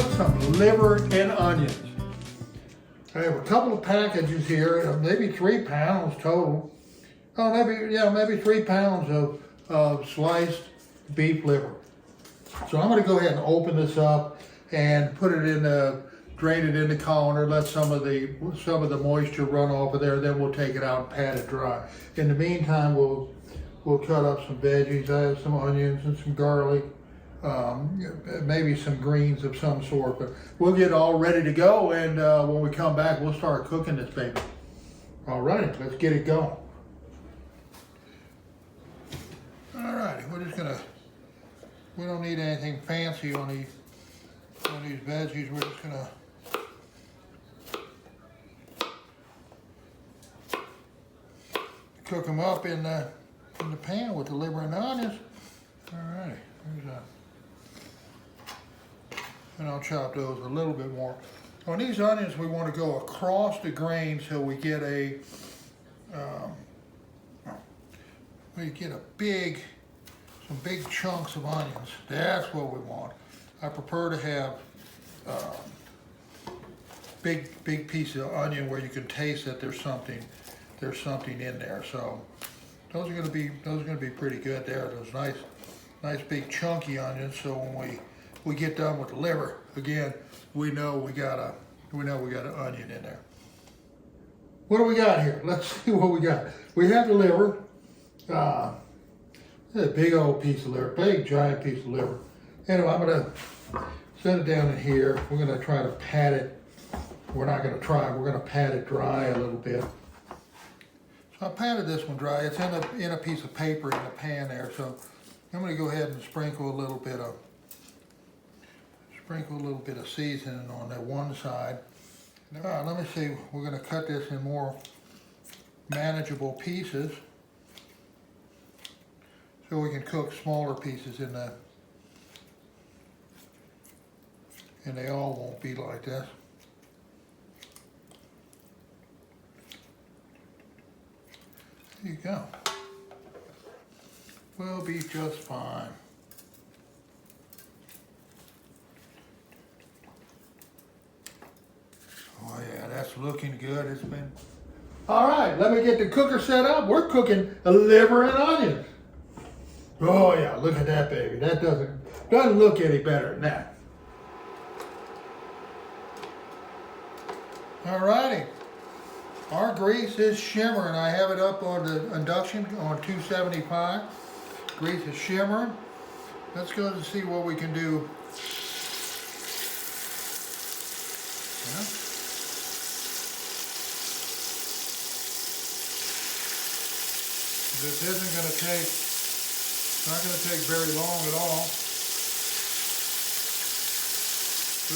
cook some liver and onions. I have a couple of packages here, maybe 3 pounds total. Oh, maybe 3 pounds of sliced beef liver. So I'm going to go ahead and open this up and put it in drain it in the colander, let some of the moisture run off of there, then we'll take it out and pat it dry. In the meantime, we'll cut up some veggies. I have some onions and some garlic, maybe some greens of some sort, but we'll get all ready to go, and when we come back, we'll start cooking this baby. All right, let's get it going. All right, we don't need anything fancy on these veggies. We're just gonna cook them up in the pan with the liver and onions. All right, and I'll chop those a little bit more. On these onions, we want to go across the grain so we get some big chunks of onions. That's what we want. I prefer to have big pieces of onion where you can taste that there's something in there. So those are going to be pretty good there. Those nice big chunky onions. So when we get done with the liver, again, we know we got an onion in there. What do we got here? Let's see what we got. We have the liver. A big old piece of liver, big giant piece of liver. Anyway, I'm gonna set it down in here. We're gonna try to pat it. We're gonna pat it dry a little bit. So I patted this one dry. It's in a piece of paper in the pan there. So I'm gonna go ahead and sprinkle a little bit of seasoning on that one side. All right, let me see. We're gonna cut this in more manageable pieces, so we can cook smaller pieces and they all won't be like this. There you go. We'll be just fine. Oh yeah, that's looking good. It's been... All right, let me get the cooker set up. We're cooking a liver and onions. Oh yeah, look at that baby. That doesn't look any better than that. All righty. Our grease is shimmering. I have it up on the induction on 275. Grease is shimmering. Let's go and see what we can do. Yeah. This isn't going to take... It's not going to take very long at all.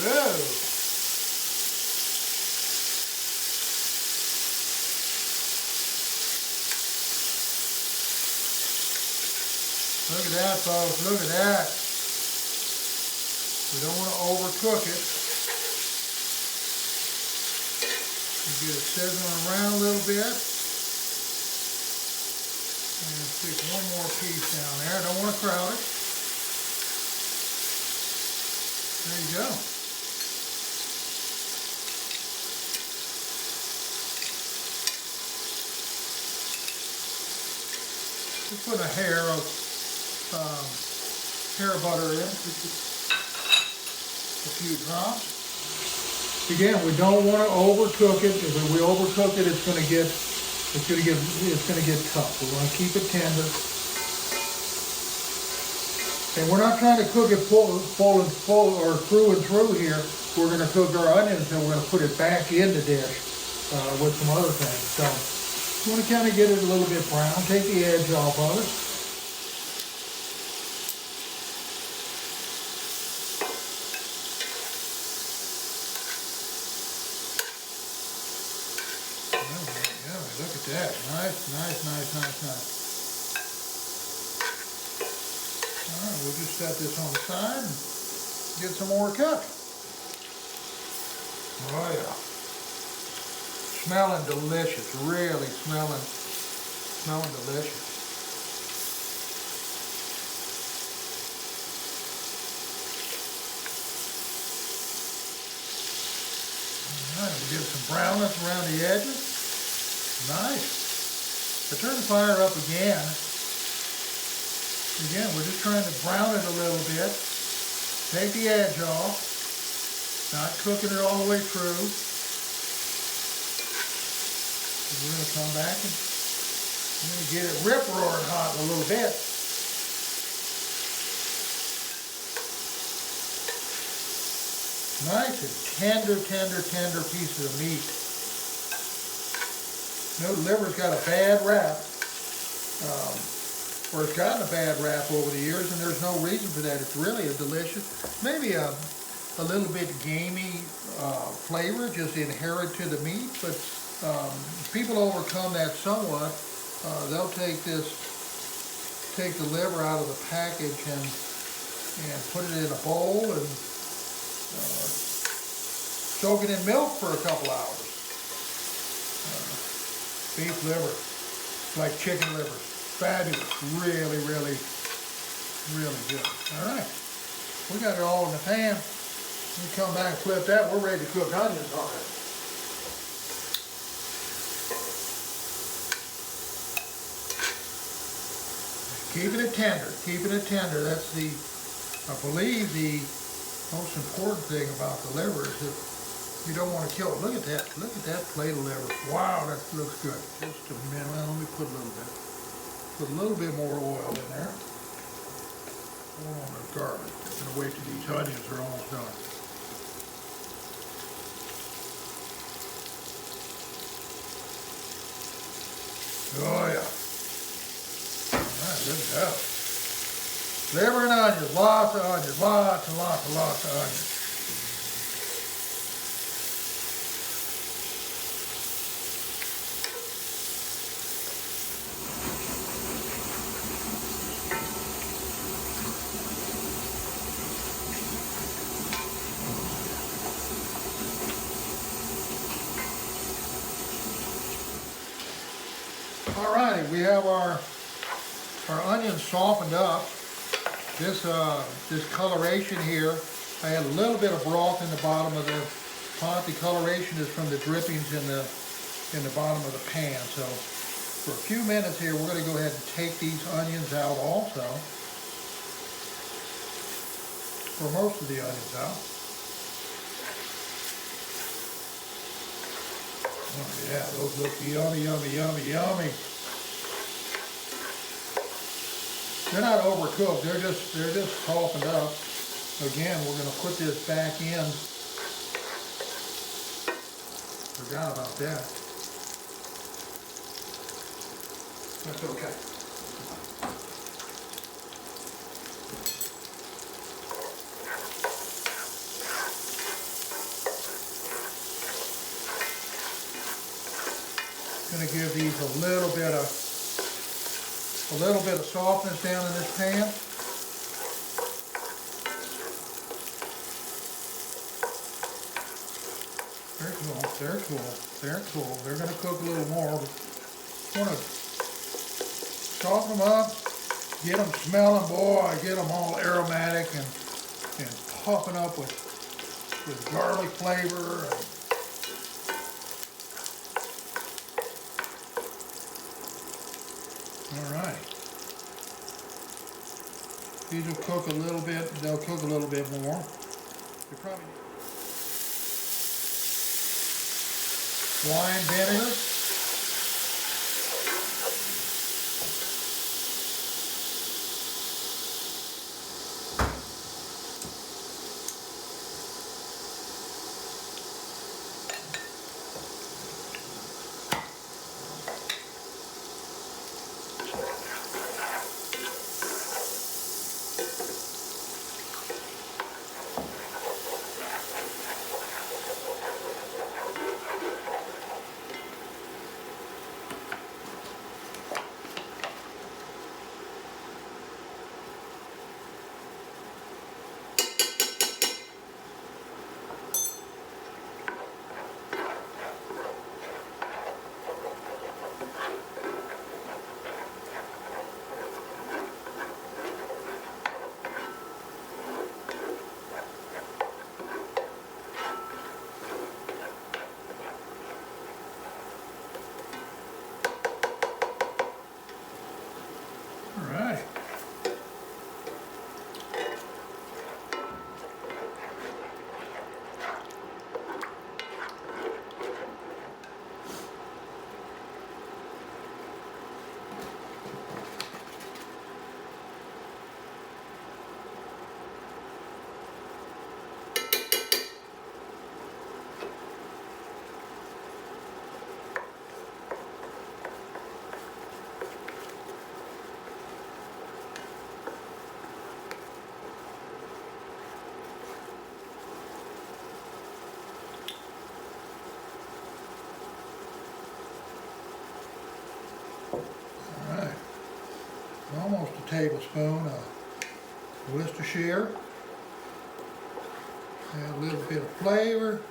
Whoa! Look at that, folks. Look at that. We don't want to overcook it. Get it sizzling around a little bit. And stick one more piece down there. Don't want to crowd it. There you go. Just put a hair of butter in. A few drops. Again, we don't want to overcook it. If we overcook it, it's going to get tough. We want to keep it tender. And we're not trying to cook it full or through and through here. We're going to cook our onions and we're going to put it back in the dish with some other things. So you want to kind of get it a little bit brown. Take the edge off of it. Look at that. Nice. All right, we'll just set this on the side and get some more cooked. Oh yeah. Smelling delicious. Really smelling delicious. right, we get some brownness around the edges. Nice. I turn the fire up again. Again, we're just trying to brown it a little bit. Take the edge off. Not cooking it all the way through. We're going to come back and I'm going to get it rip-roaring hot a little bit. Nice and tender pieces of meat. You know, the liver's got a bad rap, or it's gotten a bad rap over the years, and there's no reason for that. It's really a delicious, maybe a little bit gamey flavor just inherent to the meat, but people overcome that somewhat. They'll take the liver out of the package and put it in a bowl and soak it in milk for a couple hours. Beef liver, like chicken liver, fabulous, really good. All right, we got it all in the pan. We come back and flip that. We're ready to cook onions already. Keeping it tender, That's I believe the most important thing about the liver is that you don't want to kill it. Look at that plate of liver. Wow, that looks good. Just a minute, let me put a little bit more oil in there. Oh, the garbage. I'm gonna wait till these onions are almost done. Oh yeah. All right, good to go. Liver and onions, lots of onions, lots of onions. Alrighty, we have our onions softened up. This coloration here, I had a little bit of broth in the bottom of the pot. The coloration is from the drippings in the bottom of the pan. So for a few minutes here, we're going to go ahead and take these onions out also. Or most of the onions out. Oh yeah, those look yummy. They're not overcooked, they're just softened up. Again, we're going to put this back in. Forgot about that. That's okay. Going to give these a little bit of softness down in this pan. They're cool. They're going to cook a little more. But want to soften them up, get them smelling, boy, get them all aromatic and puffing up with garlic flavor. All right. These will cook a little bit. They'll cook a little bit more. You probably wine vinegar. All right. Almost a tablespoon of Worcestershire. Add a little bit of flavor.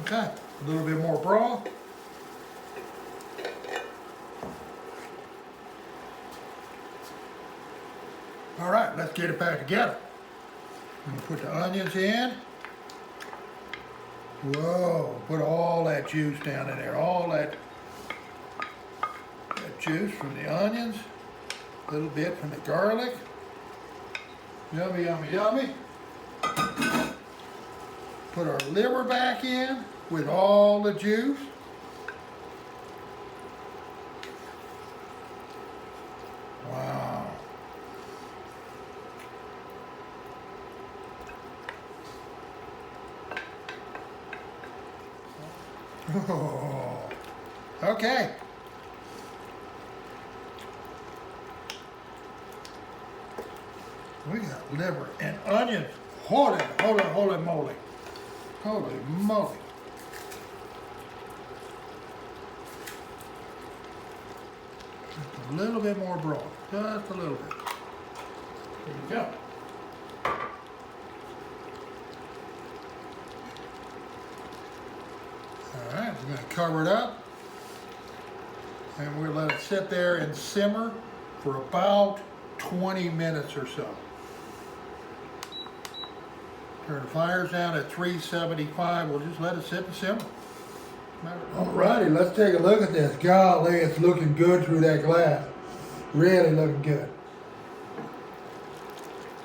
Okay, a little bit more broth. All right, let's get it back together. I'm gonna put the onions in. Whoa, put all that juice down in there, all that juice from the onions, a little bit from the garlic. Yummy, yummy, yummy. Put our liver back in with all the juice. Wow. Oh, okay. We got liver and onions. Holy moly. Holy moly. Just a little bit more broth. Just a little bit. There you go. All right, we're going to cover it up. And we'll let it sit there and simmer for about 20 minutes or so. Turn the fires down at 375. We'll just let it sit and simmer. Alrighty, let's take a look at this. Golly, it's looking good through that glass. Really looking good.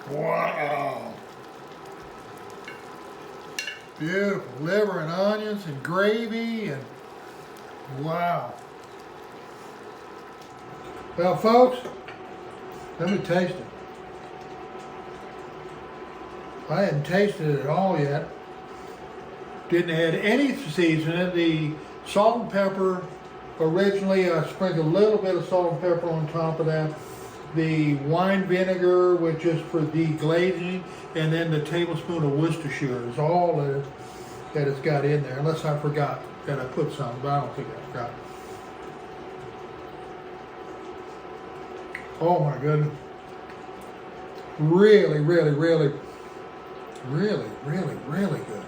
Wow. Beautiful liver and onions and gravy and wow. Well, folks, let me taste it. I hadn't tasted it at all yet. Didn't add any seasoning. The salt and pepper, originally I sprinkled a little bit of salt and pepper on top of that. The wine vinegar, which is for deglazing, and then the tablespoon of Worcestershire is all that it's got in there, unless I forgot that I put some, but I don't think I forgot. Oh my goodness. Really, really, really, really, really, really good.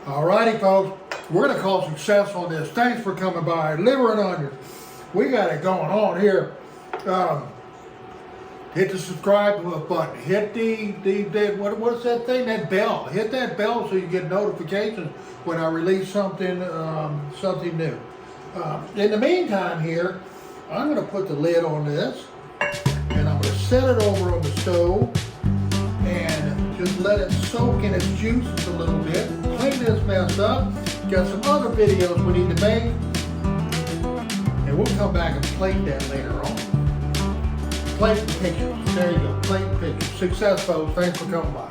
Alrighty, folks, we're going to call success on this. Thanks for coming by. Liver and onions. We got it going on here. Hit the subscribe button. Hit what's that thing? That bell. Hit that bell so you get notifications when I release something new. In the meantime here, I'm going to put the lid on this and I'm going to set it over on the stove and just let it soak in its juices a little bit. Clean this mess up. Got some other videos we need to make. And we'll come back and plate that later on. Plate and pictures. There you go. Plate and pictures. Success, folks. Thanks for coming by.